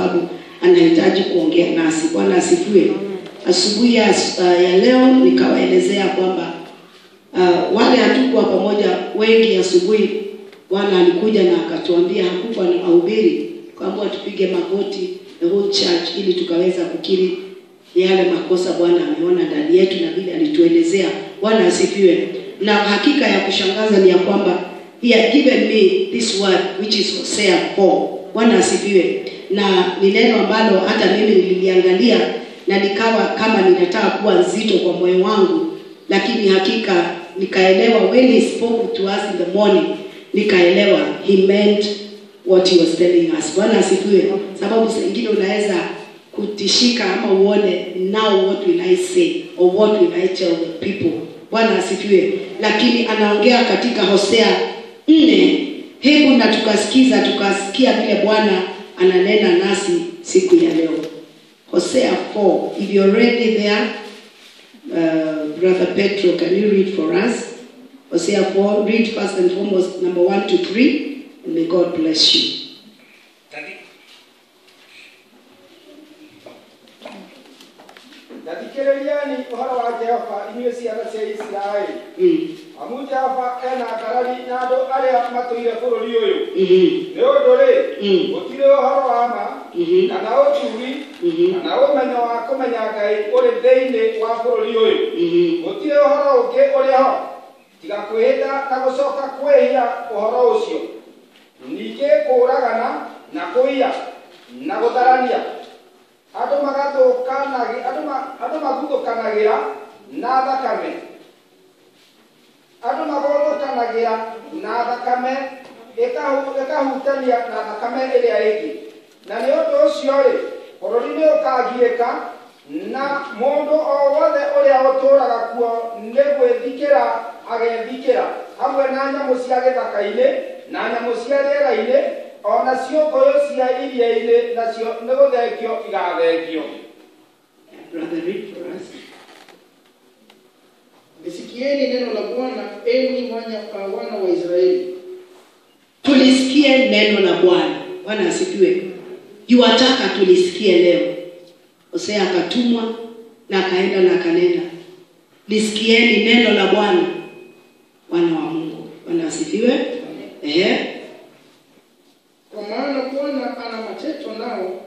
sababu anahitaji kuongea nasi. Bwana asifiwe. Asubuhi ya leo nikawaelezea kwamba wale hatukuwa pamoja wengi asubuhi. Bwana alikuja na akatuambia hakukuwa na mahubiri, kwamba tupige magoti the whole church ili tukaweza kukiri yale makosa Bwana ameona ndani yetu na vile alituelezea. Bwana asifiwe. Na hakika ya kushangaza ni ya kwamba he had given me this word which is Hosea 4. Bwana asifiwe. Na ni neno ambalo hata mimi niliangalia na nikawa kama ninataka kuwa nzito kwa moyo wangu, lakini hakika nikaelewa when he spoke to us in the morning, nikaelewa he meant what he was telling us. Bwana asifiwe. Sababu zingine unaweza kutishika ama uone now what will I say or what will I tell the people. Bwana asifiwe. Lakini anaongea katika Hosea 4. Hebu na tukasikia vile Bwana ananena nasi siku ya leo. Hosea 4. If you're ready there, Brother Petro, can you read for us? Hosea 4, read first and foremost number 1 to 3, and may God bless you. Dadikeliani uhara wa Jehova inyusi ya Israeli. Amu Jehova ena garari nado aria matuire bururi uyu. Ne odore otire uhara wa ma kana oturi kana omenya wa kumenya Ngai uri theine wa bururi uyu. Otire uhara uke uri ho tiga kwihita na gucoka kwihia uhoro ucio. Nike kuragana na kuiya na gutharania. Ado magutokanagira na thakame. Ado magutokanagira na thakame ekahutania na thakame iria ingi. Na ni undu ucio ri bururi ni ukagirika na mundu o wothe uria uturaga kuo ni gwithikira agethikira hamwe na nyamu cia githaka-ini na nyamu cia riera-ini ona ciongoyo cia iria-ini nacio ni guthengio igathengio. Brother, read for us. Lisikieni neno la Bwana, enyi wana wa Israeli. Tulisikie neno la Bwana. Bwana asifiwe. Yuataka tulisikie leo. Hosea akatumwa na akaenda na akanena, lisikieni neno la Bwana, wana wa Mungu. Bwana asifiwe. Kwa maana Bwana ana mateto nao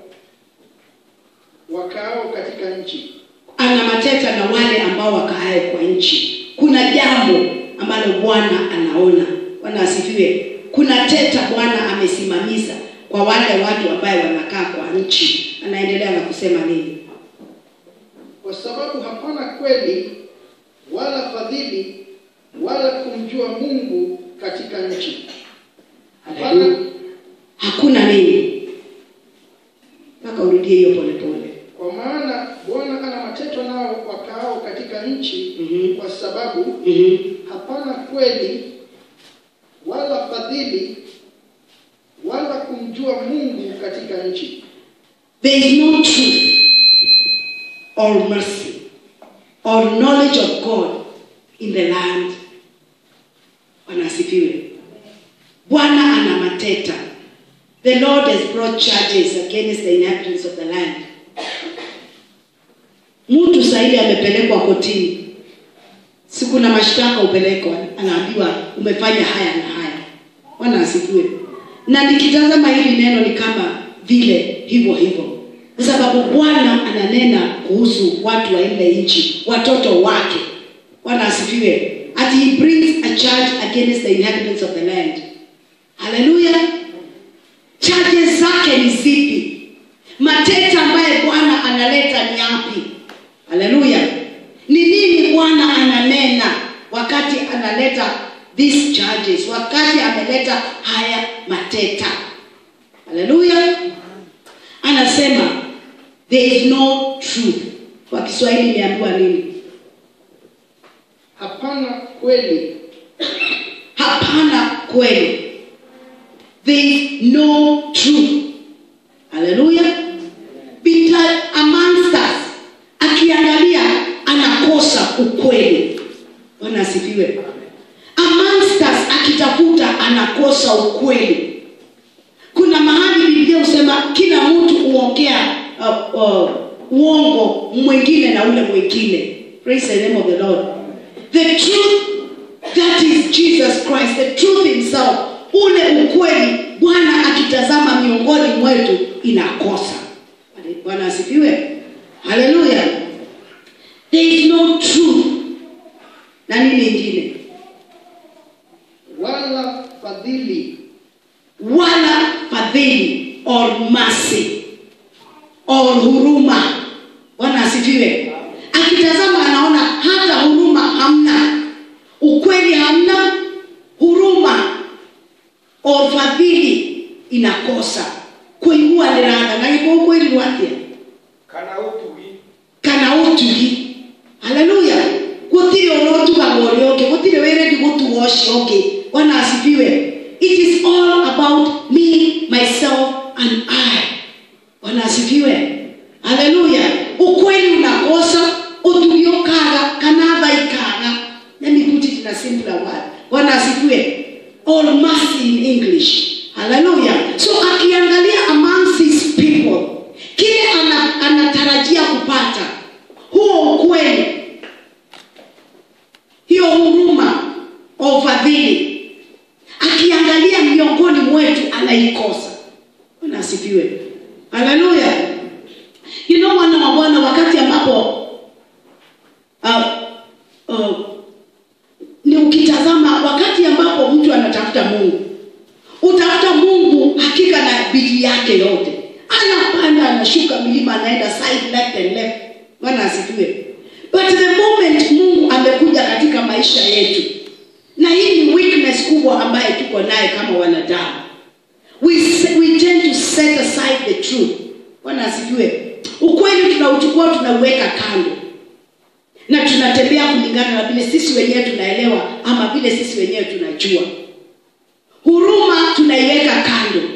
wakao katika nchi. Ana mateta na wale ambao wakae kwa nchi. Kuna jambo ambalo Bwana anaona. Bwana asifiwe. Kuna teta Bwana amesimamisha kwa wale watu ambao wanakaa kwa nchi. Anaendelea na kusema nini? Kwa sababu hapana kweli wala fadhili wala kumjua Mungu katika nchi. Hakuna nini? Mpaka urudie hiyo pole pole. Kwa maana Bwana ana mateto nao wakao katika nchi, kwa sababu hapana kweli wala fadhili wala kumjua Mungu katika nchi. There is no truth or mercy or knowledge of God in the land. Bwana asifiwe. Bwana ana mateta. The Lord has brought charges against the inhabitants of the land. Mtu saidi amepelekwa kotini. Siku na mashtaka upelekwa, anaambiwa umefanya haya na haya. Bwana asifiwe. Na nikitazama hili neno ni kama vile hivyo. Kwa sababu Bwana ananena kuhusu watu wa ile nchi, watoto wake. Bwana asifiwe. And he brings a charge against the inhabitants of the land. Hallelujah. Charges zake ni zipi? Mateta ambaye Bwana analeta ni yapi? Hallelujah. Ni nini Bwana ananena wakati analeta these charges, wakati ameleta haya mateta? Hallelujah. Anasema there is no truth. Kwa Kiswahili imeambiwa nini? Hapana kweli. Hapana kweli. There is no truth. Hallelujah. Because amongst us, akiangalia anakosa ukweli. Bwana asifiwe. Amongst us anakosa ukweli. Kuna mahali Biblia husema kila mtu uongo mwingine na ule mwingine. Praise the name of the Lord. The truth, that is Jesus Christ, the truth himself. Ule ukweli Bwana akitazama miongoni mwetu inakosa. Bwana asifiwe. Hallelujah. There is no truth. Na nini nyingine? Wala fadhili. Wala fadhili or mercy or huruma. Bwana asifiwe. Akitazama anaona hata huruma hamna. Ukweli hamna, huruma or fadhili inakosa. Kuigua ndiranga na ipo ukweli wake. Kana utugi. Hallelujah. Gutire orotu bagori oke, gutire were di gutu wash oke. Bwana asifiwe. It is all about me, myself and I. Bwana asifiwe. Hallelujah. Ukweli unakosa, utugio kaga, kanava ikaga. Let me put it in a simpler word. Bwana asifiwe. All mercy in English. Hallelujah. So akiangalia amongst these people, kile anatarajia kupata huo ukweli, hiyo huruma au fadhili, akiangalia miongoni mwetu anaikosa. Bwana asifiwe. Hallelujah. You know, wana wa Bwana, wakati ambapo ni ukitazama wakati ambapo mtu anatafuta Mungu, utafuta Mungu hakika na bidii yake yote. Anapanda, anashuka milima, anaenda side left and left. Bwana asifiwe. But the moment Mungu amekuja katika maisha yetu, na hii ni weakness kubwa ambaye tuko naye kama wanadamu, we tend to set aside the truth. Bwana asifiwe. Ukweli tunauchukua, tunauweka kando, na tunatembea kulingana na vile sisi wenyewe tunaelewa ama vile sisi wenyewe tunajua. Huruma tunaiweka kando.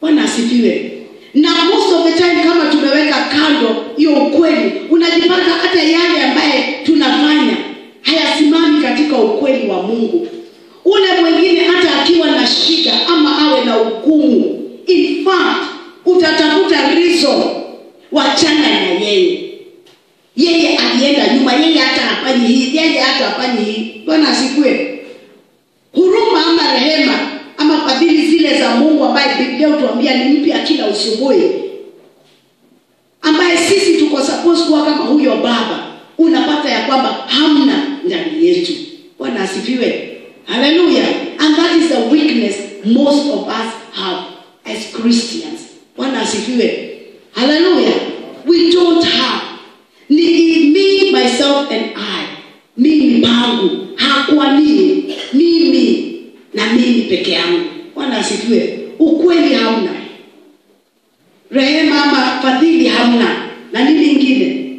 Bwana asifiwe. Na most of the time kama tumeweka kando hiyo ukweli, unajipata hata yale ambaye tunafanya hayasimami katika ukweli wa Mungu. Ule mwingine hata akiwa na shida ama awe na ugumu, in fact utatafuta reason wachana na yeye. Yeye alienda nyuma, yeye hata hafanyi hii, yeye hata hafanyi hii. Bwana asifiwe. Huruma ama rehema ama fadhili zile za Mungu ambaye Biblia hutuambia ni mpya kila asubuhi, ambaye sisi tuko supposed kuwa kama huyo baba, unapata ya kwamba hamna ndani yetu. Bwana asifiwe. Hallelujah. And that is the weakness most of us have as Christians. Bwana asifiwe. Hallelujah. We don't have. Ni me, myself and I. Mimi pangu, hakuamini, mimi na mimi peke yangu. Bwana asifiwe. Ukweli hamna, rehema ama fadhili hamna, na nini nyingine?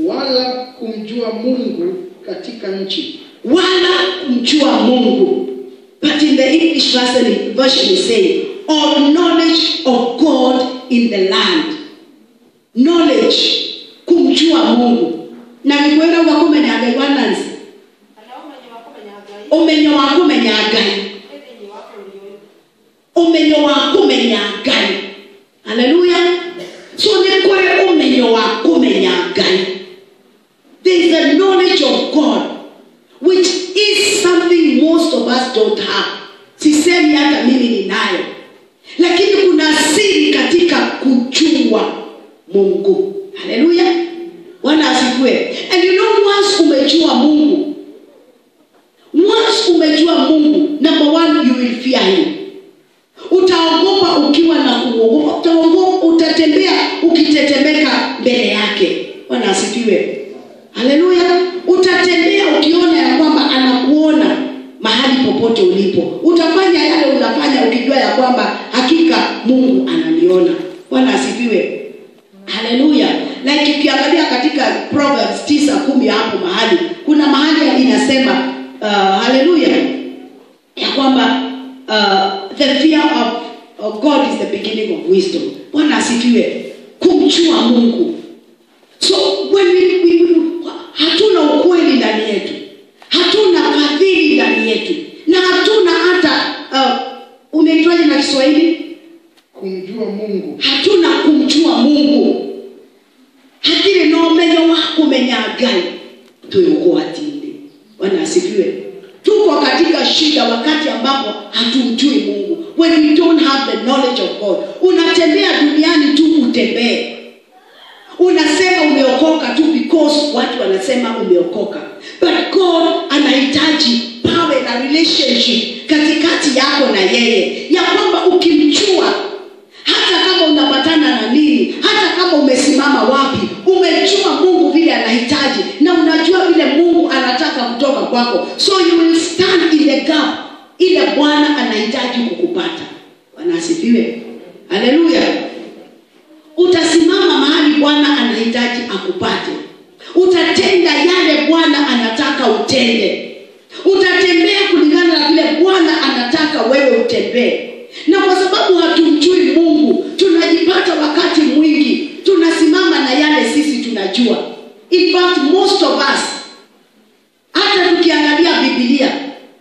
Wala kumjua Mungu katika nchi. Wala kumjua Mungu. But in the English version is saying, or knowledge of God in the land. Knowledge, kumjua Mungu. Na nikwenda wakumenya agai wanansi. Omenyo wakumenya agai. Omenyo wakumenya agai. Hallelujah. So nikore omenyo wakumenya agai. There is a knowledge of God, which is something most of us don't have. Sisemi hata mimi ninayo. Lakini kuna siri katika kujua Mungu. Hallelujah. Bwana asifiwe. And you know, once umejua Mungu, number one, you will fear him. Utaogopa ukiwa na kuogopa. Utatembea ukitetemeka mbele yake. Bwana asifiwe. Hallelujah. Utatembea ukiona ya kwamba anakuona mahali popote ulipo. Utafanya yale unafanya ukijua ya kwamba hakika Mungu ananiona. Bwana asifiwe. Hallelujah. Like ukiangalia katika Proverbs 9:10 hapo mahali, kuna mahali inasema hallelujah, ya kwamba the fear of God is the beginning of wisdom. Bwana asifiwe. Kumjua Mungu. So when hatuna ukweli ndani yetu, hatuna fadhili ndani yetu, na hatuna hata umeitwaje na Kiswahili? Kumjua Mungu. Hatuna kumjua Mungu. Hakiri no menyo wako menyagai tuko atinde. Bwana asifiwe. Tuko katika shida wakati ambapo hatumjui Mungu. When we don't have the knowledge of God. Unatembea duniani tu utembee. Unasema umeokoka tu because watu wanasema umeokoka. But God anahitaji pawe na relationship katikati yako na yeye. Ya kwamba ukimjua, hata kama unapatana na nini, hata kama umesimama wapi, umejua Mungu vile anahitaji na unajua vile Mungu anataka kutoka kwako. So you will stand in the gap ile Bwana anahitaji kukupata. Bwana asifiwe. Haleluya. Utasimama mahali Bwana anahitaji akupate. Utatenda yale Bwana anataka utende. Utatembea kulingana na vile Bwana anataka wewe utembee. Na kwa sababu hatumjui Mungu, tunajipata wakati mwingi tunasimama na yale sisi tunajua. In fact, most of us, hata tukiangalia Biblia,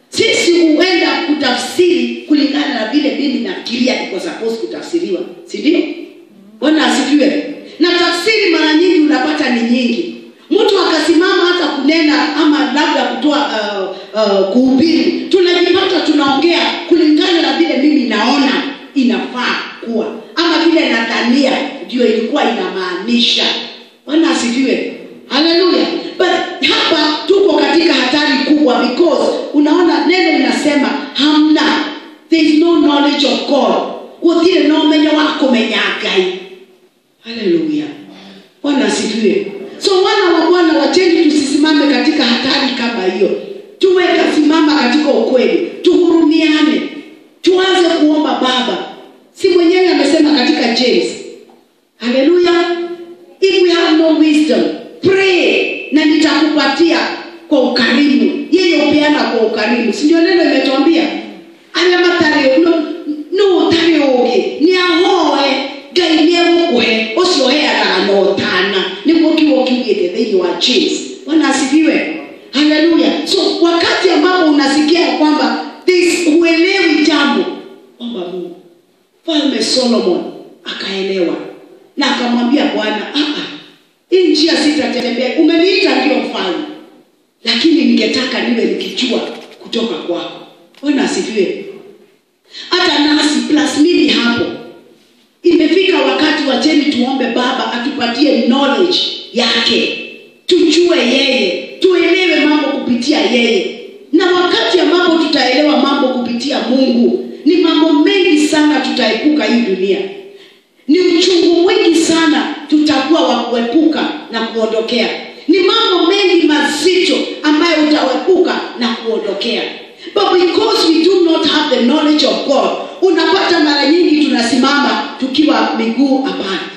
sisi huenda kutafsiri kulingana na vile mimi nafikiria iko supposed kutafsiriwa. Si ndio? Bwana asifiwe. Na tafsiri mara nyingi unapata ni nyingi. Mtu akasimama hata kunena ama labda kutoa kuhubiri, tunajipata tunaongea kulingana na vile mimi naona inafaa kuwa, ama vile nadhania ndio ilikuwa inamaanisha. Bwana asifiwe. Haleluya. But hapa tuko katika hatari kubwa because unaona neno linasema hamna, there is no knowledge of God. Utile no menyo wako menyagai. Haleluya. Bwana asifiwe. So wana wa Bwana wacheni tusisimame katika hatari kama hiyo. Tuwe kasimama katika ukweli. Tuhurumiane. Tuanze kuomba Baba. Si mwenyewe amesema katika James. Haleluya. If we have no wisdom, pray na nitakupatia kwa ukarimu. Yeye upeana kwa ukarimu. Si ndio neno imetuambia? Anamatare no tare oge. Ni ahoe gainie ukwe. Osiohea na anotana. Ni woki thei wa James. Bwana asifiwe. Haleluya. So wakati ambapo unasikia kwamba huelewi jambo, omba Mungu. Mfalme Solomon akaelewa na akamwambia Bwana, hii njia sitatembea. Umeniita ndio mfalme, lakini ningetaka niwe nikijua kutoka kwako. Bwana asifiwe. Hata nasi plus mimi hapo imefika wakati wacheni tuombe Baba atupatie knowledge yake. Tujue yeye, tuelewe mambo kupitia yeye. Na wakati ambapo tutaelewa mambo kupitia Mungu, ni mambo mengi sana tutaepuka hii dunia. Ni uchungu mwingi sana tutakuwa wa kuepuka na kuondokea. Ni mambo mengi mazito ambayo utaepuka na kuondokea. But because we do not have the knowledge of God, unapata mara nyingi tunasimama tukiwa miguu apande.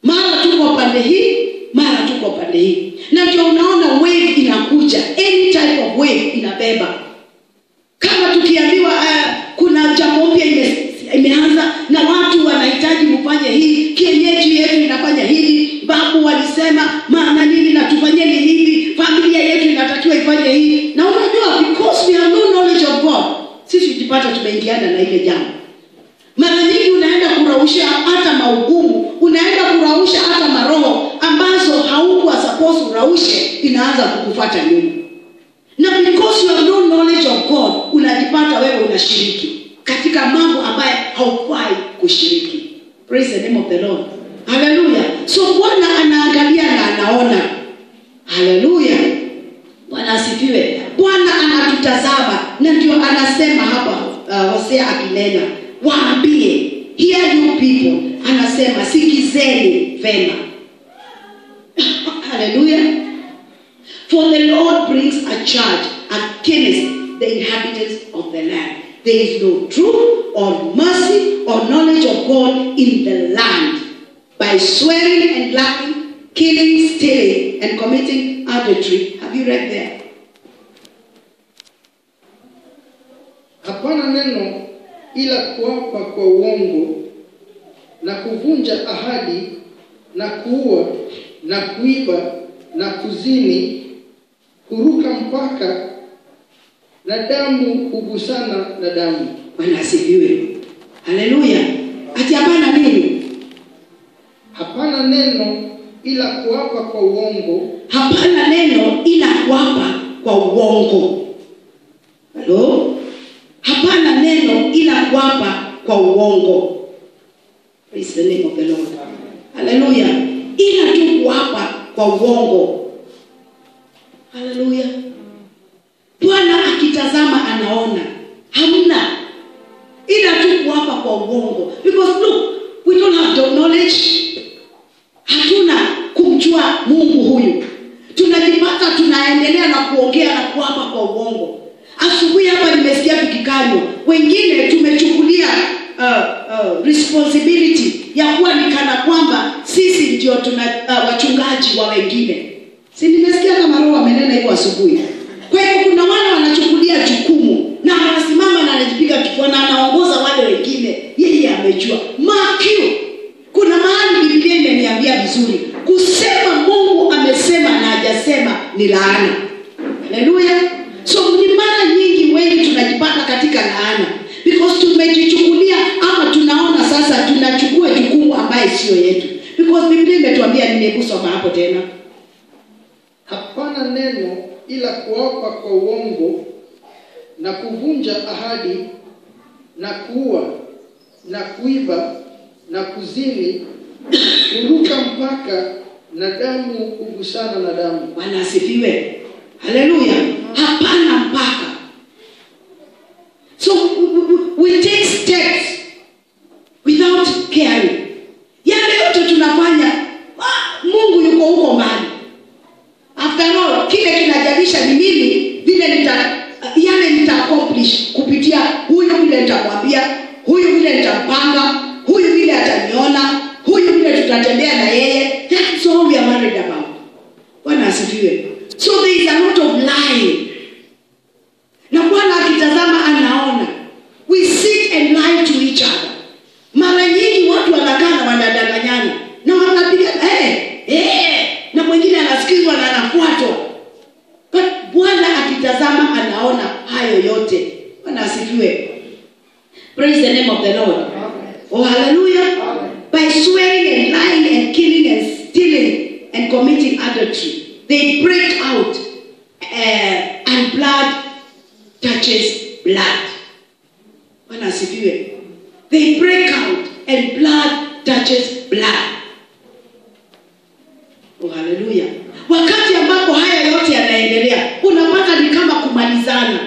Mara tuko pande hii, mara tuko pande hii. Na ndio unaona wave inakuja. Any type of wave inabeba. Kama tukiambiwa kuna jambo mpya imeanza na watu wanahitaji mfanye hii, kienyeji yetu inafanya hivi, babu walisema maana nini na tufanyeni hivi, familia yetu inatakiwa ifanye hii. Na unajua because we have no knowledge of God, sisi tujipata tumeingiana na ile jambo. Mara nyingi unaenda kurausha hata maugumu, unaenda kurausha hata maroho ambazo haukuwa supposed uraushe, inaanza kukufuata nyuma. Na because you have no knowledge of God, unajipata wewe unashiriki katika mambo ambayo haufai kushiriki. Praise the name of the Lord. Hallelujah. So Bwana anaangalia na anaona. Hallelujah. Bwana asifiwe. Bwana anatutazama na ndio anasema hapa Hosea akinena, waambie, hear you people, anasema sikizeni vema. Hallelujah. For the Lord brings a charge against the inhabitants of the land. There is no truth or mercy or knowledge of God in the land. By swearing and lying, killing, stealing, and committing adultery. Have you read there? Hapana neno ila kuapa kwa uongo na kuvunja ahadi na kuua na kuiba na kuzini, kuruka mpaka na damu kugusana na damu. Bwana asifiwe. Haleluya. Ati hapana nini? ila kuapa kwa uongo. Hapana neno ila kuapa kwa uongo. Hello? Hapana neno ila kuapa kwa uongo. Praise the name of the Lord. Hallelujah. Ila tu kuapa kwa uongo. Hallelujah. Bwana akitazama anaona. Hamna. Ila tu kuapa kwa uongo. Because look, we don't have the knowledge. Hatuna kumjua Mungu huyu. Tunajipata tunaendelea na kuongea na kuapa kwa uongo. Asubuhi hapa nimesikia tukikanywa. Wengine tumechukulia responsibility ya kuwa ni kana kwamba sisi ndio wachungaji wa wengine. Si nimesikia kama Roho amenena hivyo asubuhi. Kwa hiyo kuna wale wanachukulia jukumu na anasimama na anajipiga kifua na anaongoza wale wengine. Yeye amejua. Makio. Kuna mahali Biblia imeniambia vizuri. Kusema Mungu amesema na hajasema ni laana. Haleluya. So ni mara nyingi wengi tunajipata katika laana. Because tumejichukulia ama tunaona sasa tunachukua jukumu ambaye sio yetu. Because Biblia imetuambia nimegusoma hapo tena. Hapana neno ila kuapa kwa uongo na kuvunja ahadi na kuua na kuiba na kuzini, kuruka mpaka na damu, kugusana na damu. Bwana asifiwe. Haleluya. Hapana mpaka. So we take steps without caring. Yale yote tunafanya, Mungu yuko huko mbali. After all, kile kinajalisha ni mimi vile nita accomplish kupitia huyu vile nitamwambia, huyu vile nitampanga, huyu vile ataniona, huyu vile tutatembea na yeye. That's all we are worried about. Bwana asifiwe. So there is a lot of lying. Na Bwana akitazama anaona. We sit and lie to each other. Mara nyingi watu wanakaa na wanadanganyana. Na wanapiga na mwingine anasikizwa na anafuatwa. But Bwana akitazama anaona hayo yote. Bwana asifiwe. Praise the name of the Lord. Oh hallelujah. By swearing and lying and killing and stealing and committing adultery, they break out and blood touches blood. Bwana asifiwe. They break out and blood touches blood. Oh hallelujah. Wakati ambapo haya yote yanaendelea, unapata ni kama kumalizana.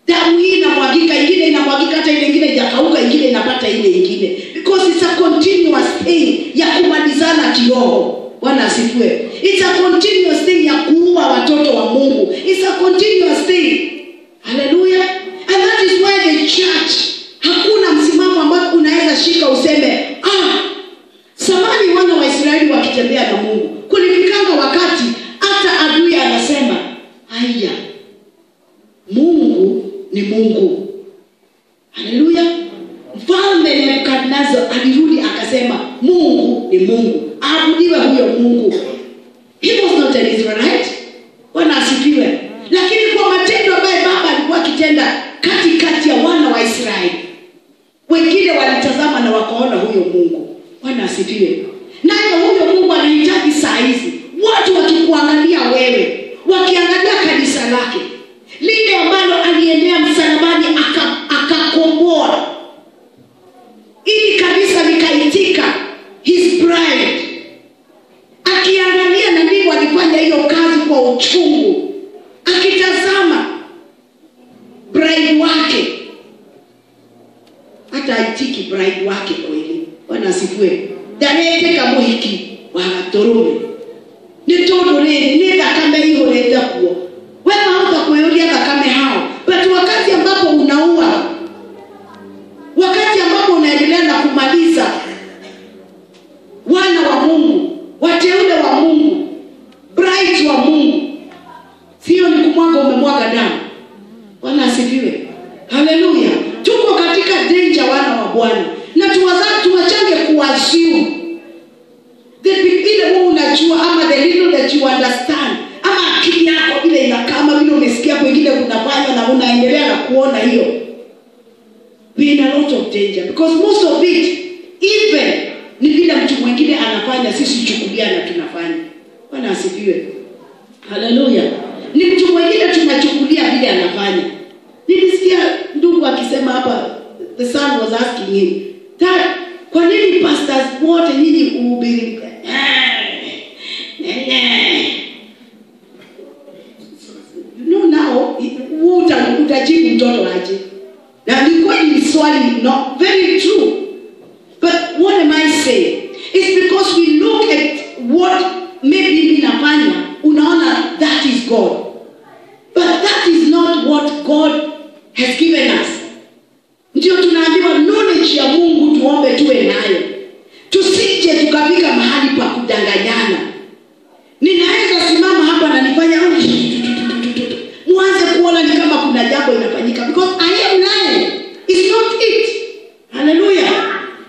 Damu hii inamwagika, ingine inamwagika, hata ile ingine ijakauka, ingine inapata ile ingine. Because it's a continuous thing ya kumalizana kiroho. Bwana asifiwe. It's a continuous thing ya kuua watoto wa Mungu. It's a continuous thing. Hallelujah. And that is why the church, hakuna msimamo ambao unaweza shika useme, samani wana wa Israeli wakitembea na Mungu. Kulifikanga wakati hata adui anasema, haya, Mungu ni Mungu. Haleluya. Mfalme Nebukadnezar alirudi akasema, Mungu ni Mungu. Aabudiwe huyo Mungu. He was not an Israelite. Bwana asifiwe. Lakini kwa matendo ambayo baba alikuwa akitenda katikati ya wana wa Israeli, wengine walitazama na wakaona huyo Mungu. Bwana asifiwe. Naye huyo Mungu anahitaji saa hizi watu wakikuangalia wewe, wakiangalia kanisa lake lile ambalo aliendea msalabani akakomboa, ili kanisa likaitika his bride. Akiangalia na ndivyo alifanya hiyo kazi kwa uchungu, akitazama bride wake, hata aitiki bride wake kweli. Bwana asifiwe. Darete kama hiki wanatorome nitodore ni thakame ihorete kuo wewe hautakuyoria thakame hao. But wakati ambapo unaua, wakati ambapo unaendelea na kumaliza wana wa Mungu, wateule wa Mungu, brides wa Mungu, sio ni kumwaga umemwaga damu. Bwana asifiwe. Haleluya. Tuko katika danger wana wa Bwana. Na tuwachange kuassume the ile wewe unajua ama the little that you understand, ama akili yako ile inakama vile umesikia pengine kunafanya na unaendelea na kuona hiyo. We in a lot of danger because most of it even ni vile mtu mwingine anafanya anafanya, sisi chukuliana tunafanya. Bwana asifiwe. Haleluya. Ni mtu mwingine tunachukulia vile anafanya. Nilisikia ndugu akisema hapa, the son was asking him, "Dad, kwa nini pastors wote nyinyi uhubiri?" No, now utajibu mtoto aje. Na ni kweli swali, not very true. But what am I saying? It's because we look at what maybe ninafanya, unaona that is God. But that is not what God has given us. Ndio tunaambiwa knowledge ya Mungu tuombe tuwe nayo. Tusije tukafika mahali pa kudanganyana. Ninaweza simama hapa na nifanya mwanze kuona ni kama kuna jambo inafanyika, because I am lying. It's not it. Hallelujah.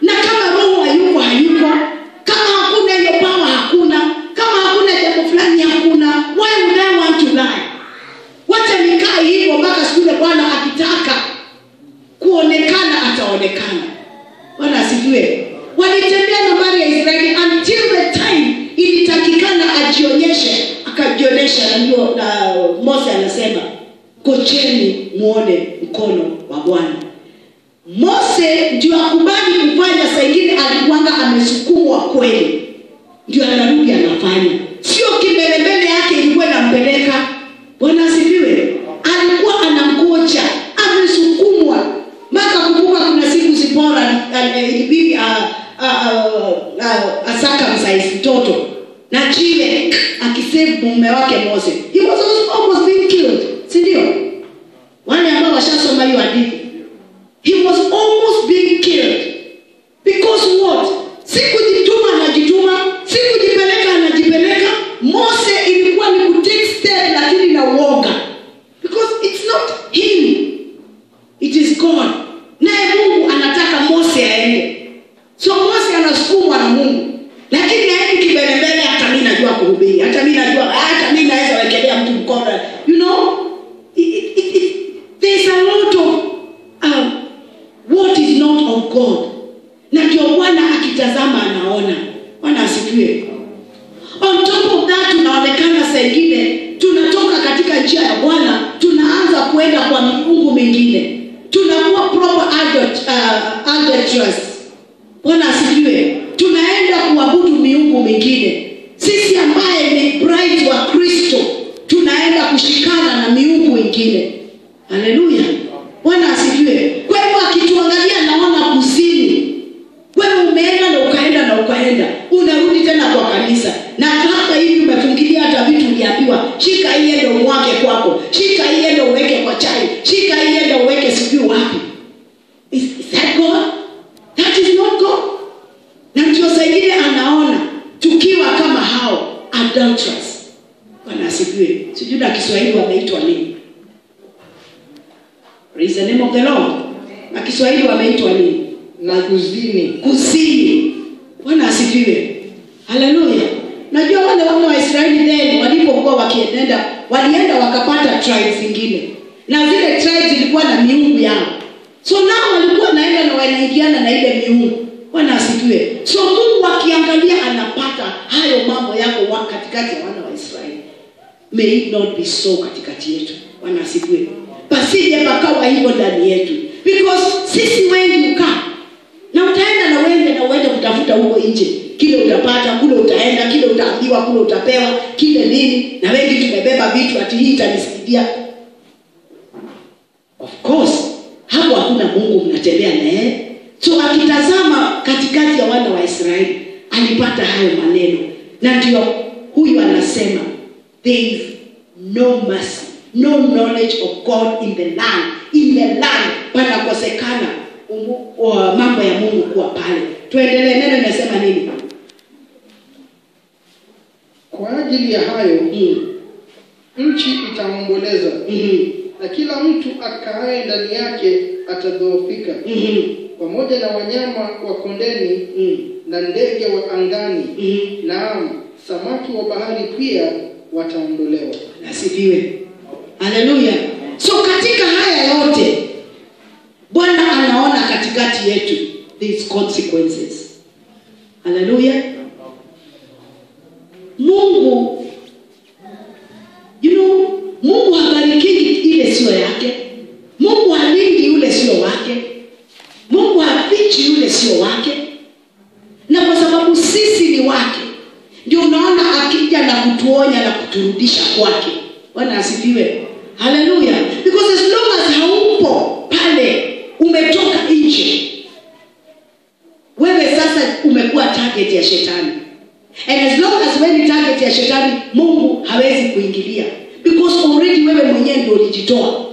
Na kama roho hayuko, kama hakuna hiyo power hakuna, kama hakuna jambo fulani hakuna, why would I want to lie? Wacha nikae hivyo mpaka siku ile Bwana akitaka kuonekana ataonekana. Bwana asifiwe. Walitembea na Maria ya Israeli until the time ilitakikana ajionyeshe, akajionyesha. Na Mose anasema, "Kocheni muone mkono wa Bwana." Mose ndio akubali kufanya, saa ingine alikuanga amesukumwa kweli, ndio anarudi anafanya. Sio kimbelembele yake ilikuwa inampeleka. Bwana asifiwe. Alikuwa anamgoja, amesukumwa. Maka kumbuka kuna siku Zipora ilibidi asaka msaizi mtoto na chile akisave mume wake Mose. He was almost being killed. Si ndio? Wale ambao washasoma hiyo hadithi. He was almost being killed. Because what? Sikujituma anajituma, sikujipeleka anajipeleka. Mose ilikuwa ni kutake step lakini na uoga. Because it's not him. It is God. Naye Mungu anataka Mose aende. So Mose anasukumwa na Mungu. Lakini haendi kibelembele, hata mimi najua kuhubiri. Hata mimi naweza wekelea mtu mkono. You know, there's a lot of what is not of God. Na ndio Bwana akitazama anaona. Bwana asifiwe. On top of that, tunaonekana saa ingine tunatoka katika njia ya Bwana, tunaanza kwenda kwa miungu mingine. Tunakuwa proper adulterers. Bwana asifiwe. Tunaenda kuabudu miungu mingine. Sisi ambaye ni bride wa Kristo tunaenda kushikana na miungu mingine. Haleluya. Bwana asifiwe. Kwa hivyo akituangalia naona kuzini. Wewe umeenda na ukaenda. Unarudi tena kwa kanisa. Na hata hivi umefungilia hata vitu uliambiwa, shika hii ende umwake kwako. Shika hii ende uweke kwa chai. Shika hii ende uweke sijui wapi. Is that God? That is not God. Na ndio saingine anaona tukiwa kama hao adulterers. Bwana asifiwe. Sijui na Kiswahili wameitwa nini? Praise the name of the Lord. Na Kiswahili wameitwa nini? Na kuzini. Bwana asifiwe. Haleluya. Najua wale wana wa Israeli then walipokuwa walienda wakapata tribes zingine. Na zile tribes zilikuwa na miungu yao. So nao walikuwa naenda na wanaingiana na ile miungu. Bwana asifiwe. So Mungu akiangalia anapata hayo mambo yako katikati ya wana wa Israeli. May it not be so katikati yetu. Bwana asifiwe. Pasije pakawa hivyo ndani yetu. Because sisi wengi ukaa na utaenda na uende kutafuta huko nje. Kile utapata, kule utaenda, kile utaambiwa, kule utapewa, kile nini. Na wengi tumebeba vitu ati hii itanisaidia. Of course, hapo hakuna Mungu mnatembea naye. So akitazama katikati ya wana wa Israeli, alipata hayo maneno. Na ndio huyu anasema, there is no mercy, no knowledge of God in the land. In the land panakosekana mambo ya Mungu kuwa pale. Tuendelee, neno linasema nini? Kwa ajili ya hayo nchi itaomboleza. Na kila mtu akaaye ndani yake atadhoofika. Pamoja na wanyama wa kondeni na ndege wa angani. Naam, samaki wa bahari pia wataondolewa. Asifiwe. Haleluya. So katika haya yote Bwana anaona katikati yetu these consequences. Haleluya. Mungu, Mungu habariki ile sio yake. Mungu halindi yule sio wake. Mungu hafichi yule sio wake. Na kwa sababu sisi ni wake, ndio unaona akija na kutuonya na kuturudisha kwake. Bwana asifiwe. Haleluya. Because as long as haupo pale, umetoka nje, wewe sasa umekuwa target ya shetani. And as long as wewe ni target ya shetani, Mungu hawezi kuingilia. Because already wewe mwenyewe ndio ulijitoa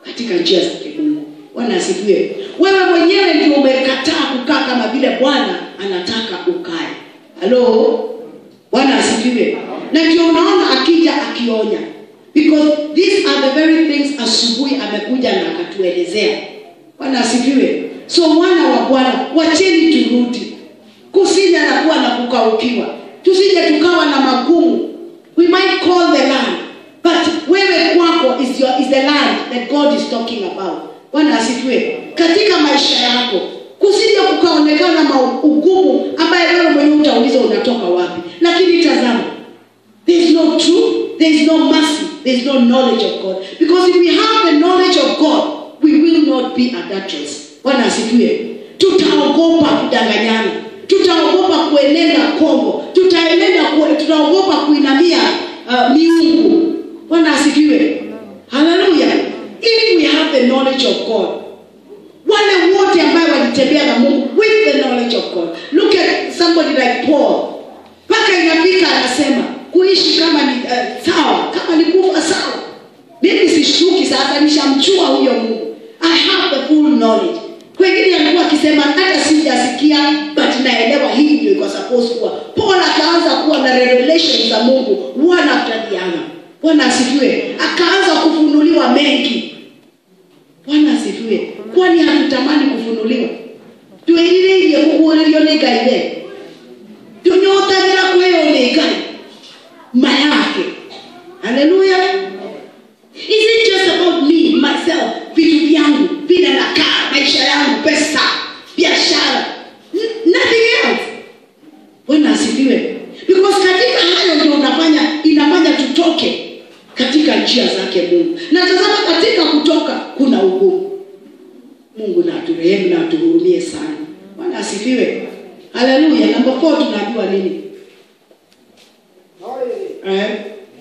katika njia zake Mungu. Bwana asifiwe. Wewe mwenyewe ndio umekataa kukaa kama vile Bwana anataka ukae. Hello? Bwana asifiwe. Na ndio unaona akija akionya. Because these are the very things asubuhi amekuja na akatuelezea. Bwana asifiwe. So wana wa Bwana, wacheni turudi. Kusija na kuwa na kukaukiwa. Tusije tukawa na magumu. We might call the land, but wewe kwako is the land that God is talking about. Bwana asifiwe. Katika maisha yako kusije kukaonekana ugumu ambaye wewe mwenyewe utauliza unatoka wapi. Lakini tazama, there is no truth, there is no mercy, there is no knowledge of God. Because if we have the knowledge of God, we will not be adulterous. Bwana asifiwe. Tutaogopa kudanganyana, tutaogopa kuenenda Kongo, tutaogopa kuinamia miungu. Bwana asifiwe. Hallelujah. If we have the knowledge of God, wale wote ambao walitembea na Mungu with the knowledge of God. Look at somebody like Paul. Paka inafika anasema kuishi kama ni sawa, kama ni kufa sawa. Mimi sishuki sasa, nishamjua huyo Mungu. I have the full knowledge. Wengine alikuwa akisema hata sijasikia but naelewa hii ndio iko supposed kuwa. Paul akaanza kuwa na revelation za Mungu one after the other. Bwana asifiwe. Akaanza kufunuliwa mengi. Bwana asifiwe. Kwani hatutamani kufunuliwa? Tuelile ile kukuelelio nega ile. Tunyotagira kweo nega. Mayake. Hallelujah. Is it just about me, myself, vitu vyangu, vile nakaa, maisha yangu, pesa, biashara, nothing else? Bwana asifiwe. Because katika hayo ndio inafanya tutoke katika njia zake Mungu. Na tazama katika kutoka kuna ugumu. Mungu na aturehemu na atuhurumie sana. Bwana asifiwe. Haleluya. Number 4 tunaambiwa nini?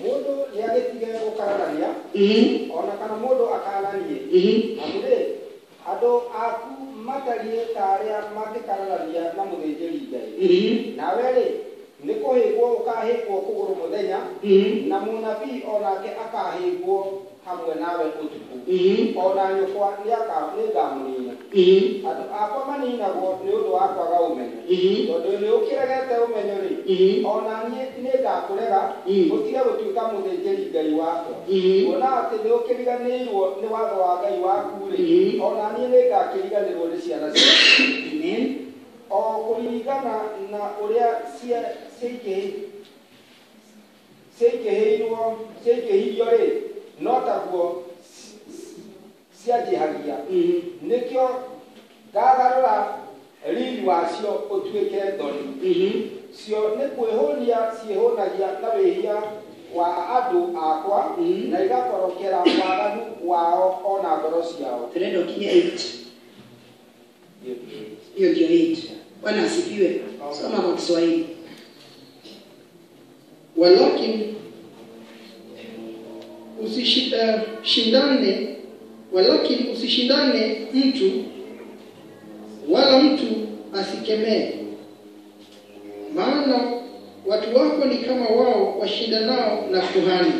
Mundu niagetige gukararania ona kana mundu akararanie amure ando aku matarie taria magikararania na muthĩnjĩri Ngai nawe ri nikuhigwo ukahigwo kuguru muthenya na munabii onake akahigwo hamwe nawe utuku ona nyukwa niakamũnina andu akwa maninagwo ni undu wa kwaga umenyo tondu ni ukiregete umenyo ri ona nie ngakũrega utige gutuĩka mũthĩnjĩri Ngai wakwa ona atĩ ni ukiriganĩirwo ni watho wa Ngai waku ri ona nie ni ngakĩriganĩrwo ni ciana ciaku. Amen. O kũringana na ũrĩa ciaingĩhĩirio rĩ no taguo cianjĩhagia nĩkĩo ngagarũra riri wacio ũtuĩke thoni cio nĩ kwĩhũnia ciĩhũnagia na wĩhia wa andũ akwa na igakorokera waganu wao ona ngoro ciao. Turenda ukinye 8. Hiyo ndio 8. Bwana asifiwe. Soma kwa Kiswahili. Walakini usishindane mtu wala mtu asikemee, maana watu wako ni kama wao washindanao na kuhani.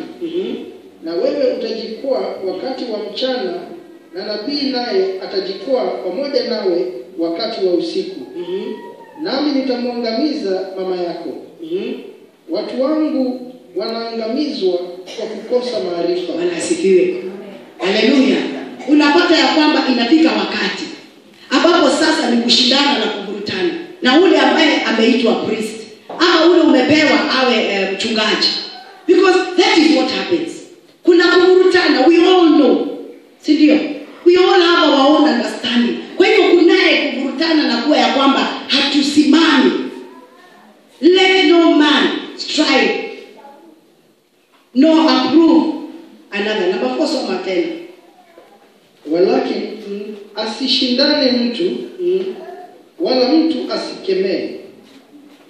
Na wewe utajikwaa wakati wa mchana, na nabii naye atajikwaa pamoja nawe wakati wa usiku. Nami nitamwangamiza mama yako. Watu wangu wanaangamizwa kwa kukosa maarifa. Bwana asifiwe. Haleluya. Unapata ya kwamba inafika wakati ambapo sasa ni kushindana na kuvurutana na ule ambaye ameitwa priest ama ule umepewa awe mchungaji. Because that is what happens. Kuna kuvurutana, we all know. Si ndio? We all have our own understanding. Kwa hivyo kunaye kuvurutana na kuwa ya kwamba hatusimami. Let no man strive nor approve another. Number 4, soma tena. Walakini asishindane mtu wala mtu asikemee,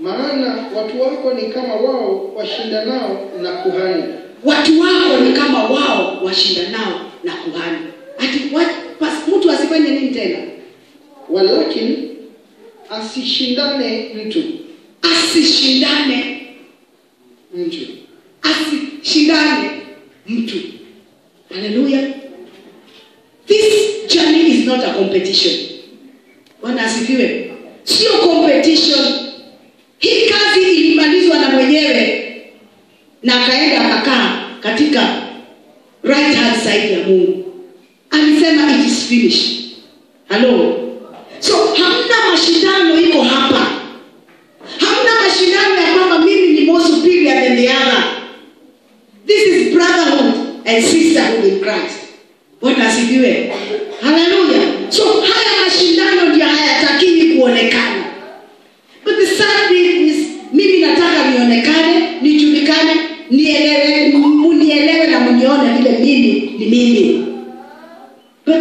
maana watu wako ni kama wao washindanao na kuhani. Watu wako ni kama wao washindanao na kuhani. Ati mtu asifanye nini tena? Walakini asishindane mtu. Asishindane mtu. Asishindane mtu. Hallelujah. This journey is not a competition. Bwana asifiwe. Sio competition. Hii kazi ilimalizwa na mwenyewe na akaenda akakaa katika right hand side ya Mungu. Alisema it is finished. Hello. So hamna mashindano iko hapa. Hamna mashindano ya kwamba mimi ni more superior than the other. This is brotherhood and sisterhood in Christ. Bwana asifiwe. Hallelujah. So haya mashindano ndio hayatakiwi kuonekana. But the sad thing is, mimi nataka nionekane, nijulikane, munielewe na munione vile mimi ni mimi. But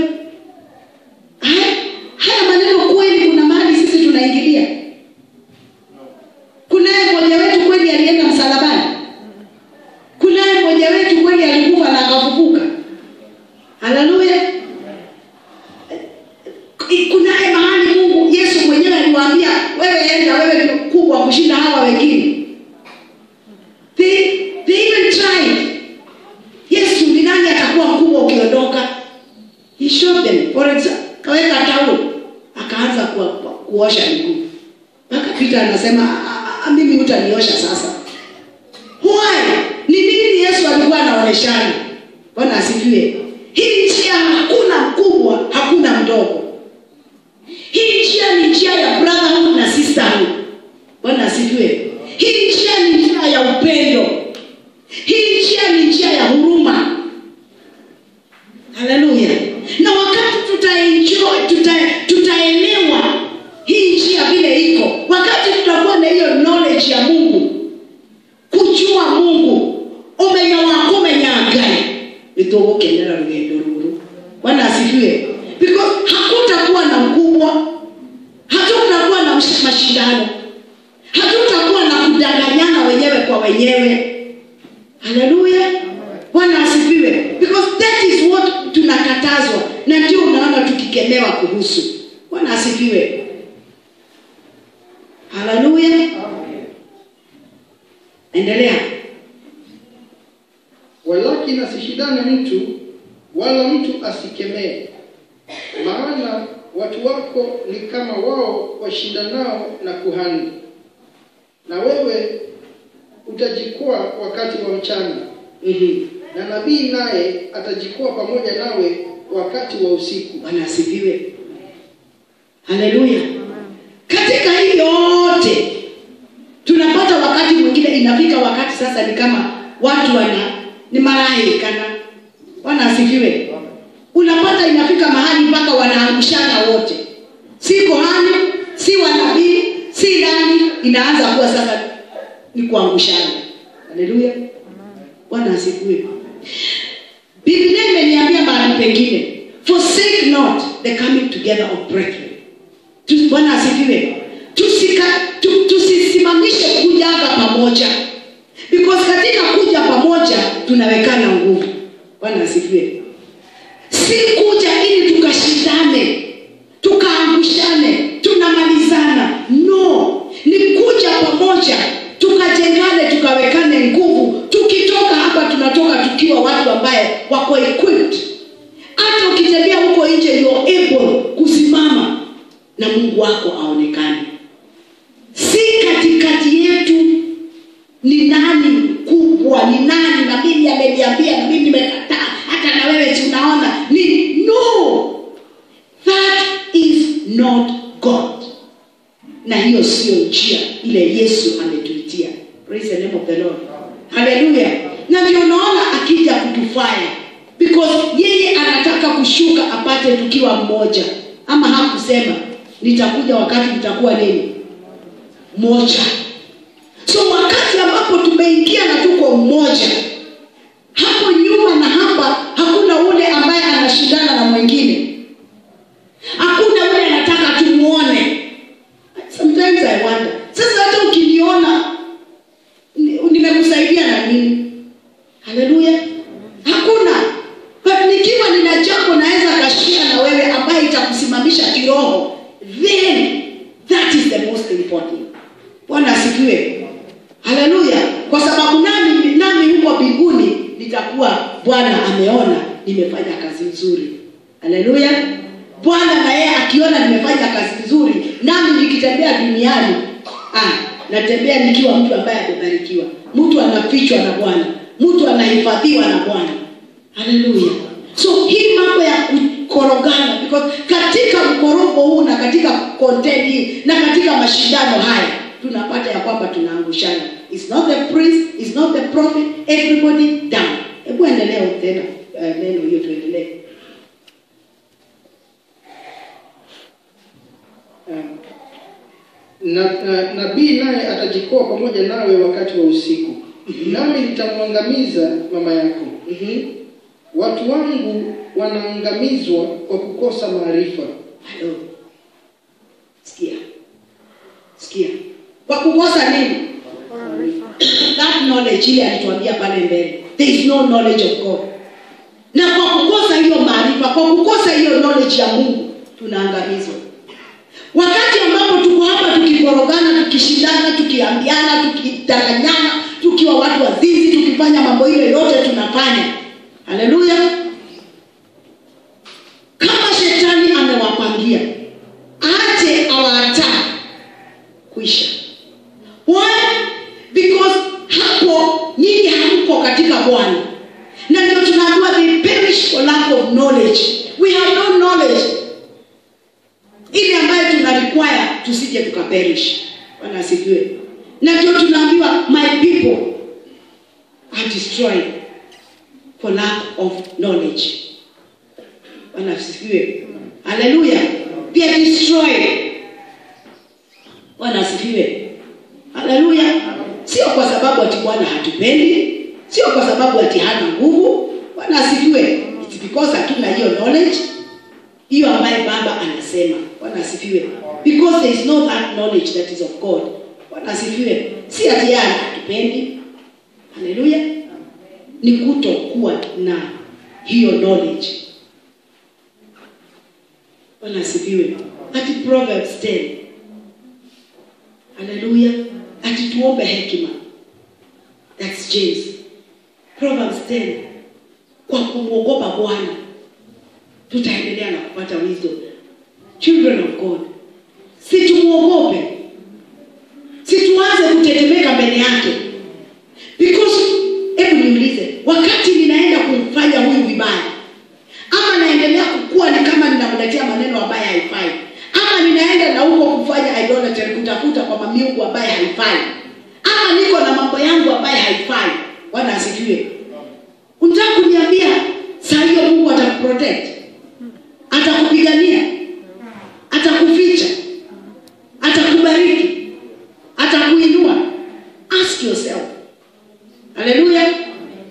haya maneno kweli kuna mahali sisi tunaingilia. Kunaye mmoja wetu kweli alienda msalabani. Kunaye mmoja wetu kweli alikufa na akafufuka. Hallelujah. Kunaye mahali Mungu Yesu mwenyewe aliwaambia, wewe enda, wewe ni mkubwa kushinda hawa wengine. They even tried. Yesu ni nani atakuwa mkubwa ukiondoka? He showed them. For example, kaweka taulo, akaanza kuosha miguu. Mpaka Peter anasema, mimi utaniosha sasa. Why? Ni nini Yesu alikuwa anaoneshana? Bwana asifiwe. Hii njia hakuna mkubwa, hakuna mdogo. Hii njia ni njia ya brotherhood na sisterhood. Bwana asifiwe. Hii njia ni njia ya upendo. Hii njia ni njia ya huruma. Hallelujah. Na wakati tutaelewa hii njia vile iko, wakati tutakuwa na hiyo knowledge ya Mungu, kujua Mungu, umenya wako menyagai, nitobokenera rugendo ruru. Bwana asifiwe. Because hakutakuwa na mkubwa, hatutakuwa na mashindano, hatutakuwa na kudanganyana wenyewe kwa wenyewe. Hallelujah. Bwana asifiwe. Because that is what tunakatazwa, na ndio unaona tukikemewa kuhusu. Bwana asifiwe. Hallelujah. Endelea. Walakini asishindane mtu wala mtu asikemee, maana watu wako ni kama wao washindanao na kuhani. Na wewe utajikwaa wakati wa mchana. Na nabii naye atajikwaa pamoja nawe wakati wa usiku. Bwana asifiwe. Haleluya. Katika hii yote tunapata wakati mwingine inafika wakati sasa ni kama watu ni malaika na Bwana asifiwe. Unapata inafika mahali mpaka wanaangushana wote. Si kohani, si wanabii, si nani, inaanza kuwa sasa ni kuangushana. Haleluya. Bwana asifiwe. Biblia imeniambia mahali pengine, forsake not the coming together of brethren. Bwana asifiwe. Tusisimamishe kuja pamoja. Because katika kuja pamoja tunawekana nguvu. Bwana asifiwe. Si kuja ili tukashindane, tukaangushane, tunamalizana. No, ni kuja pamoja, tukajengane, tukawekane nguvu. Tukitoka hapa tunatoka tukiwa watu ambaye wako equipped. Hata ukitembea huko nje you are able kusimama na Mungu wako aonekane. Si katikati yetu ni nani kubwa, ni nani na mimi ameniambia na mimi nimekataa, hata na wewe tunaona ni no. That is not God. Na hiyo sio njia ile Yesu ametuitia. Praise the name of the Lord. Hallelujah. Na ndio unaona akija kutufanya, because yeye anataka kushuka apate tukiwa mmoja. Ama hakusema nitakuja wakati mtakuwa nini? Moja. So wakati ambapo tumeingia na tuko mmoja, walking. Bwana asifiwe. Haleluya. Kwa sababu nami huko mbinguni nitakuwa Bwana ameona nimefanya kazi nzuri. Haleluya. Bwana na yeye akiona nimefanya kazi nzuri, nami nikitembea duniani, natembea nikiwa mtu ambaye amebarikiwa. Mtu anafichwa na Bwana, mtu anahifadhiwa na Bwana. Haleluya. So hii mambo ya kukorogana, because katika mkorogo huu na katika content hii na katika mashindano haya tunapata ya kwamba tunaangushana. It's not the priest, it's not the prophet, everybody down. Hebu endelea tena neno hiyo tuendelee. Nabii naye atajikoa pamoja nawe wakati wa usiku. Nami nitamwangamiza mama yako. Watu wangu wanaangamizwa kwa kukosa maarifa. Hello. Sikia. Kwa kukosa nini? That knowledge ile alituambia pale mbele. There is no knowledge of God. Na kwa kukosa hiyo maarifa, kwa kukosa hiyo knowledge ya Mungu, tunaangamizwa. Wakati ambapo tuko hapa tukikorogana, tukishindana, tukiambiana, tukidanganyana, tukiwa watu wazizi, tukifanya mambo ile yote tunafanya. Haleluya. Kama shetani amewapangia aache awaataa kuisha. Why? Because hapo nyinyi hamko katika Bwana. Na ndio tunaambiwa they perish for lack of knowledge. We have no knowledge ile ambayo tunarequire tusije tukaperish. Bwana asifiwe. Na ndio tunaambiwa my people are destroyed for lack of knowledge. Bwana asifiwe. Haleluya. They are destroyed. Bwana asifiwe. Haleluya. Sio kwa sababu ati Bwana hatupendi, sio kwa sababu ati hana nguvu. Bwana asifiwe. It's because hatuna hiyo knowledge hiyo ambaye Baba anasema. Bwana asifiwe. Because there is no that knowledge that is of God. Bwana asifiwe. Si ati yeye hatupendi. Haleluya. Ni kutokuwa na hiyo knowledge. Bwana asifiwe. Ati Proverbs 10. Haleluya. Ati tuombe hekima. That's James. Proverbs 10. Kwa kumwogopa Bwana tutaendelea na kupata wisdom. Children of God, si tumuogope, si tuanze kutetemeka mbele yake. Because hebu niulize, wakati ninaenda kumfanya huyu vibaya, ama naendelea kukua ni kama ninamletea maneno ambayo haifai, ama ninaenda na huko kufanya idolatry, kutafuta kwa miungu ambayo haifai, ama niko na mambo yangu ambayo haifai. Bwana asifiwe. Unataka kuniambia saa hiyo Mungu atakuprotect, atakupigania, atakuficha, atakubariki, atakuinua? Ask yourself. Haleluya.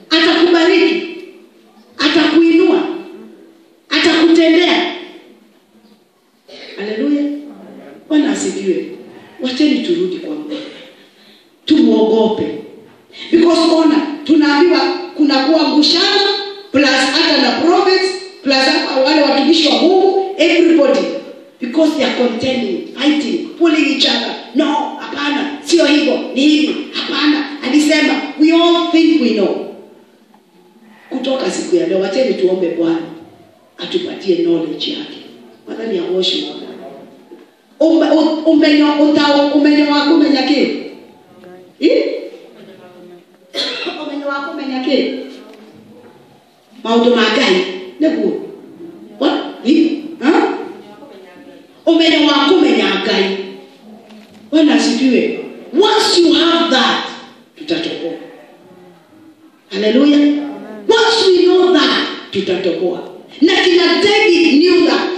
Atakubariki, atakuinua, atakutendea. Haleluya. Bwana asifiwe. Wacheni turudi kwa Mungu, tumuogope. Because ona, tunaambiwa kuna kuangushana plus hata na prophets plus hapa wale watumishi wa Mungu, everybody, because they are contending, fighting, pulling each other. No, hapana, sio hivyo, ni hivi. Hapana, alisema we all think we know. Kutoka siku ya leo wacheni tuombe Bwana atupatie knowledge yake. Bwana ni awoshe Bwana. Umenyo wako umenyake. Umenyo wako umenyake. Mauto magai nebu. What? Umenyo wako umenyagai. Bwana asifiwe. Once you have that, tutatoboa. Hallelujah. Once we know that, tutatoboa. Na kina David knew that.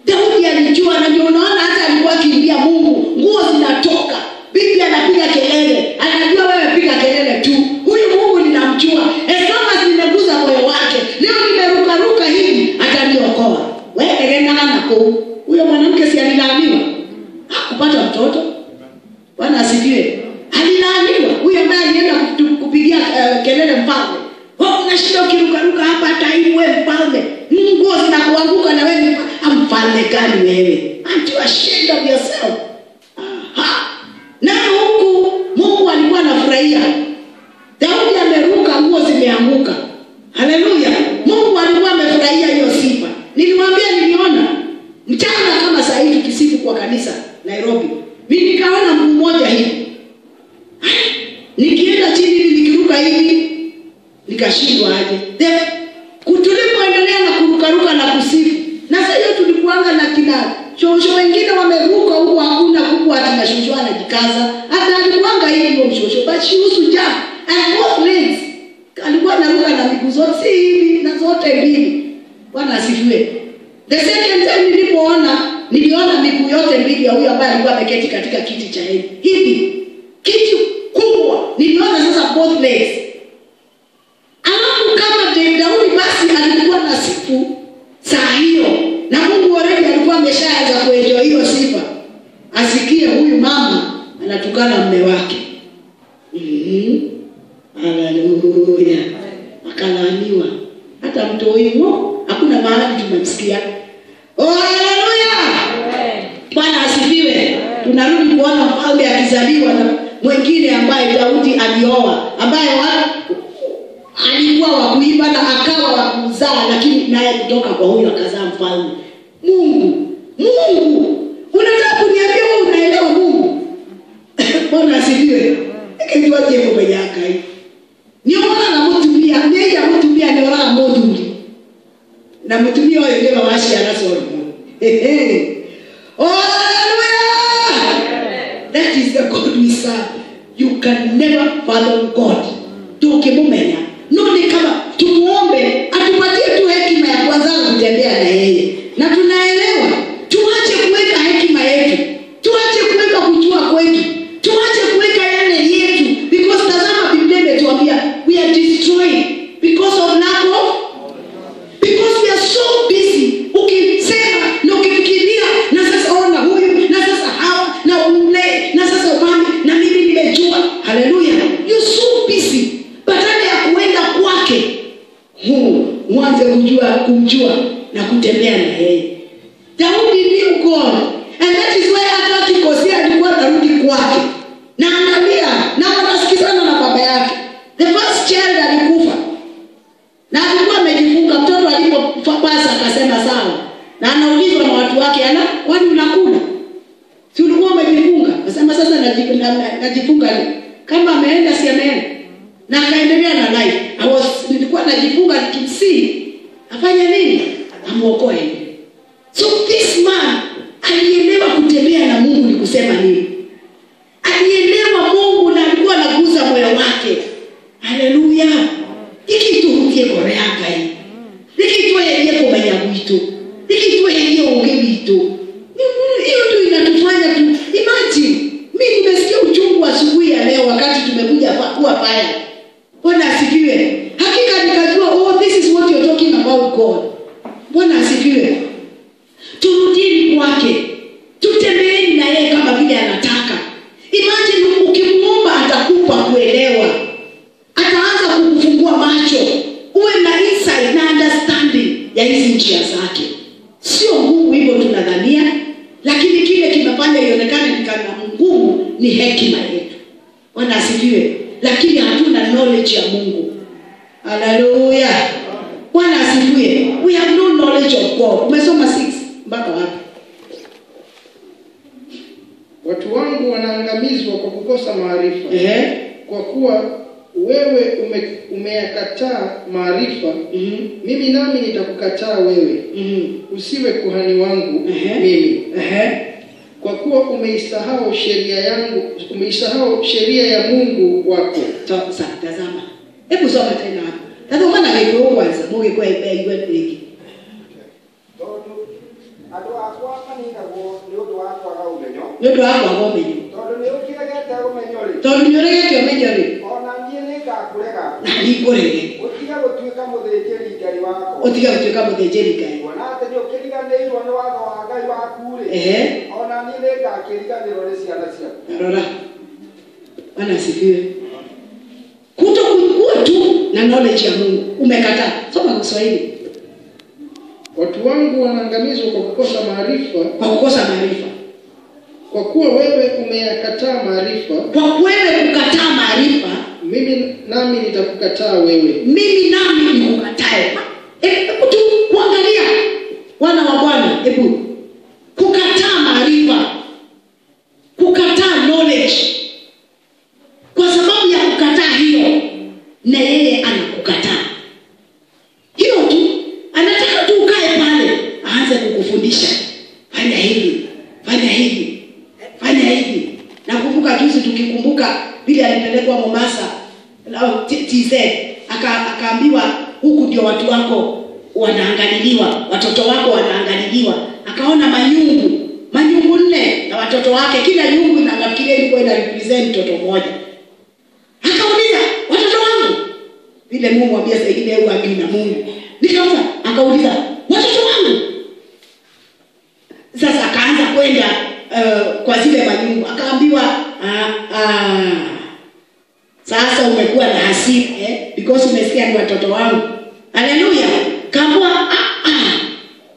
Daudi alijua, na ndio unaona hata alikuwa akimbia Mungu, nguo zinatoka, bibi anapiga kelele, anajua wewe piga kelele tu. Huyu Mungu ninamjua. Kama zimeguza moyo wake, leo nimeruka hivi ataniokoa. Wewe nenda nako. Huyo mwanamke si alilaaniwa? Hakupata mtoto. Bwana asifiwe. Alilaaniwa. Huyo ambaye alienda kupigia kelele mfalme. Unashinda ukiruka hapa hata hivi wewe mfalme. Nguo zinakuanguka na wewe mfalme gani wewe? Aren't you ashamed of yourself? amefurahia. Daudi ameruka, nguo zimeanguka. Haleluya. Mungu alikuwa amefurahia hiyo sifa. Niliwaambia niliona mchana kama saa hii tukisifu kwa kanisa Nairobi. Mimi nikaona mguu mmoja hivi. Nikienda chini nikiruka hivi nikashindwa aje. Tulipoendelea na kurukaruka na kusifu. Na sasa hiyo tulikuanga na kina shosho wengine wameruka huko, hakuna huko hata na shosho anajikaza. Hata alikuanga hivi ndio shosho, but she used to jump and both legs. Alikuwa anaruka na miguu zote hivi na zote mbili. Bwana asifiwe. The second time niliona miguu yote mbili ya huyo ambaye alikuwa ameketi katika kiti cha enzi. Hivi kiti kubwa. Niliona sasa both legs. Alafu kama Daudi basi alikuwa na sifu saa hiyo. Na Mungu already alikuwa ameshaanza kuenjoy hiyo sifa. Asikie huyu mama anatukana mume wake. Haleluya. Akalaaniwa. Hata mtoi huo hakuna mahali tumemsikia. Oh, haleluya. Bwana asifiwe. Tunarudi kuona mfalme akizaliwa na mwingine ambaye Daudi alioa, ambaye alikuwa wa kuiba na akawa wa kuzaa, lakini naye kutoka kwa huyo akazaa mfalme. Mungu. Unataka kuniambia wewe unaelewa Mungu? Bwana asifiwe. Ikijwaje kwa yaka hii. Niona na mtumia, nyeja mtumia niona moduli. Na mtumia wao ndio washi anasoro. Oh, hallelujah. That is the God we serve. You can never fathom God. Tukimumenya. Ndio kama tumuombe atupatie tu hekima ya kwanza kutembea na yeye. Na tunaelewa, tuache kuweka hekima yetu. Tuache kuweka kujua kwetu. Tuache kuweka yale yetu, because tazama Biblia imetuambia we are destroyed because of lack of, because we are so busy. Ukisema na ukifikiria na sasa ona huyu na sasa hao na ule na sasa mami na mimi nimejua. Haleluya. You so busy. Badala ya kuenda kwake mwanze kumjua na kutembea na yeye. Daudi knew God, and that is why hata kikosea alikuwa anarudi kwake. Na angalia, na wanasikizana na baba yake. The first child alikufa. Na alikuwa amejifunga, mtoto alipopasa akasema sawa. Na anaulizwa na watu wake, kwani unakula? Si ulikuwa umejifunga? Akasema sasa najifunga. Kama ameenda si ameenda. Na akaendelea na life. Nilikuwa najifunga nikimsii. Afanye nini? Amuokoe. So this man alielewa kutembea na Mungu ni kusema nini. Alielewa Mungu na alikuwa anaguza moyo wake. Haleluya. Hiki turukie koreanga hii. Hiki tu yeye kumenya mwito. Hiki tu yeye onge mwito. Hiyo tu inatufanya tu. Imagine, mimi nimesikia uchungu asubuhi ya leo wakati tumekuja kuwa fire. Bwana asifiwe. Hakika nikajua, oh, this is what you're talking about God. Bwana asifiwe. Turudini kwake. Tutembeeni na yeye kama vile anataka. Imagine ukimuomba atakupa kuelewa. Ataanza kukufungua macho. Uwe na insight na understanding ya hizi njia zake. Sio ngumu hivyo tunadhania, lakini kile kinafanya ionekane ni kama ngumu ni hekima yetu. Bwana asifiwe. Lakini hatuna knowledge ya Mungu. Hallelujah. Bwana asifiwe. We have no knowledge of God. Umesoma 6 mpaka wapi? Watu wangu wanaangamizwa kwa kukosa maarifa. Kwa kuwa wewe umeyakataa maarifa, mimi nami nitakukataa wewe. Usiwe kuhani wangu mimi. Kwa kuwa umeisahau sheria yangu, umeisahau sheria ya Mungu wako. Sasa tazama. Hebu soma tena hapo. Tazama na leo kwanza, Mungu kwa iwe hiki. Ado akwa kanina go nyodo akwa ga umenyo. Nyodo akwa ga umenyo. Todo ne ukiragete umenyori. Todo nyoregete umenyori. Ona ndiye ka kurega. Na ikorege. Utiga gutuika muthejeri ngai wako. Utiga gutuika muthejeri ngai. Ona ate ndio kiriganirwo ni watho wa ngai waku ri. Ona ndiye ka kiriganirwo ni ciana ciaku. Rora. Bwana asifiwe. Kutokuwa tu na knowledge ya Mungu. Umekataa. Soma kwa Kiswahili. Watu wangu wanaangamizwa kwa kukosa maarifa. Kwa kukosa maarifa. Kwa kuwa wewe umeyakataa maarifa. Kwa wewe kukataa maarifa. mimi nami nitakukataa wewe. Mimi nami nikukatae. Hebu tu kuangalia wana wa Bwana, hebu kukataa maarifa, kukataa knowledge. Kwa sababu ya kukataa hiyo, na yeye anakukataa. Hiyo tu, anataka tu ukae pale, aanze kukufundisha. Fanya hivi, fanya hivi, fanya hivi. Nakumbuka juzi tukikumbuka vile alipelekwa Mombasa, TZ, akaambiwa huku ndio watu wako wanaangaliliwa, watoto wako wanaangaliliwa. Akaona manyungu 4 na watoto wake, kila nyungu inafikiria ilikuwa ina represent mtoto mmoja. Akauliza, watoto wangu? Vile Mungu mwambia sasa ile yeye amina Mungu. Nikaanza akauliza, watoto wangu? Sasa akaanza kwenda kwa zile manyungu, akaambiwa sasa umekuwa na hasira because umesikia ni watoto wangu. Haleluya. Kaambiwa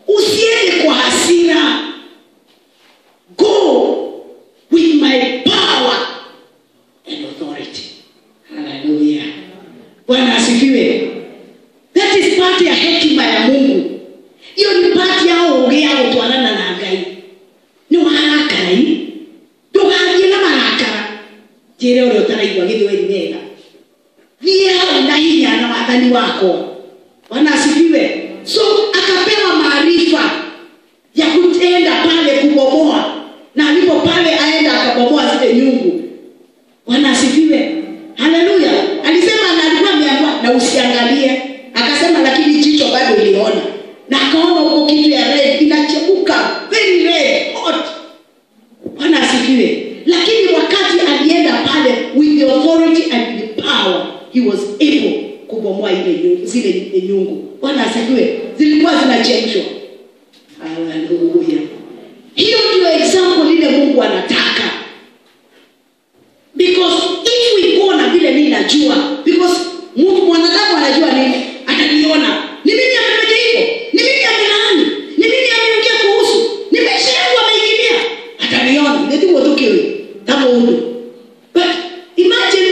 usiende kwa hasira. Go with my power and authority. Haleluya. Bwana asifiwe. That is part ya hekima ya Mungu. Hiyo ni part ya ongea utwalana na Ngai. Ni haraka hii. Tuhaje na haraka. Jere ule utaraigwa githwe ni wega. Via na hinya na wathani wako. Bwana asifiwe. So akapewa maarifa ya kutenda pale kubomoa. Na alipo pale aenda akabomoa zile nyungu. Bwana asifiwe. Haleluya. Alisema na alikuwa ameambiwa na usiangalie. Akasema lakini jicho bado iliona. Na akaona huko kitu ya red inachebuka, very red, hot. Bwana asifiwe. Lakini wakati alienda pale with the authority and the power, he was able kubomoa zile nyungu. Bwana asifiwe. Zilikuwa zinachemshwa. Haleluya. Hiyo ndio example ile Mungu anataka. Because if we go na vile mimi najua, because Mungu mwanadamu anajua nini? Ataniona. Ni mimi amefanya hivyo. Ni mimi amelaani. Ni mimi ameongea kuhusu. Ni maisha yangu ameingilia. Ataniona. Ndio utokewe. Kama huyu. But imagine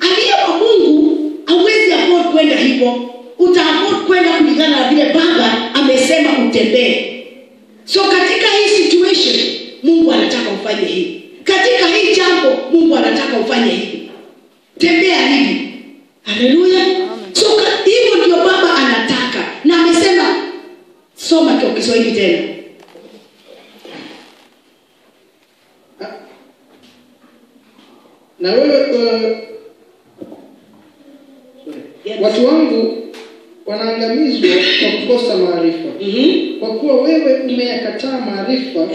aliyewa Mungu hawezi afford kwenda hivyo. Utaafford kwenda kulingana na vile Baba amesema utembee. So katika hii situation Mungu anataka ufanye hivi. Katika hii jambo Mungu anataka ufanye hivi. Tembea hivi. Haleluya. So hivyo ndio Baba anataka. Na amesema soma kwa Kiswahili tena. Na wewe watu wangu wanaangamizwa kwa kukosa maarifa. Kwa kuwa wewe umeyakataa maarifa,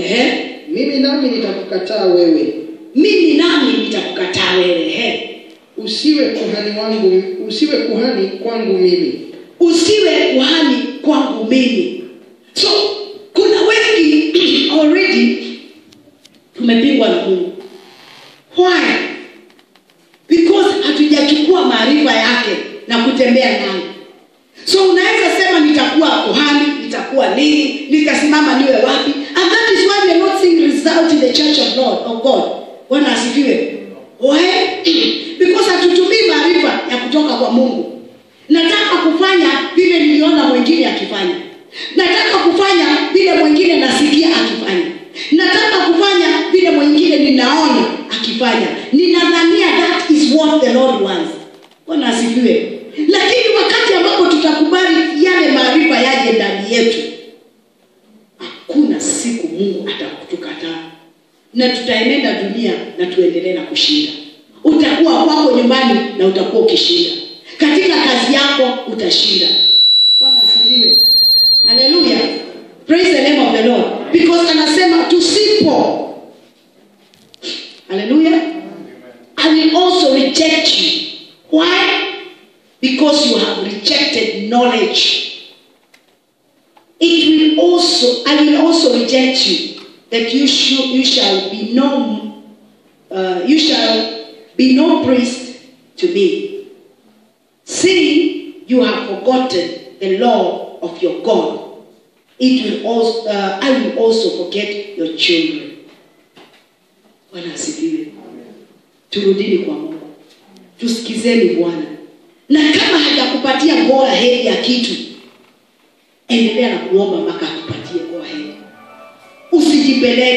mimi nami nitakukataa wewe. Mimi nami nitakukataa wewe. Usiwe kuhani wangu, usiwe kuhani kwangu mimi. Usiwe kuhani kwangu mimi. So kuna wengi already tumepingwa na Mungu. Why? Because hatujachukua maarifa yake na kutembea nayo. So unaweza sema nitakuwa kuhani, nitakuwa nini, nitasimama niwe wapi? And that is why we are not seeing result in the church of God. Bwana asifiwe. Why? Because hatutumii maarifa ya kutoka kwa Mungu. Nataka kufanya vile niliona mwingine akifanya. Nataka kufanya vile mwingine nasikia akifanya. Nataka kufanya vile mwingine ninaona akifanya. Ninadhania that is what the Lord wants. Bwana asifiwe. Lakini wakati ambapo tutakubali yale maarifa yaje ndani yetu, hakuna siku Mungu atakutukataa. Na tutaenenda dunia na tuendelee na kushinda. Utakuwa kwako nyumbani na utakuwa ukishinda. Katika kazi yako utashinda. Bwana asifiwe. Hallelujah. Praise the name of the Lord. Because anasema tusipo. Hallelujah. I will also reject you. Why? Because you have rejected knowledge. I will also reject you, that you shall be no priest to me. See, you have forgotten the law of your God. I will also forget your children. Bwana asifiwe. Turudini kwa Mungu. Tusikizeni Bwana. Na kama hajakupatia go ahead ya kitu, endelea na kuomba mpaka akupatie go ahead. Usijipeleke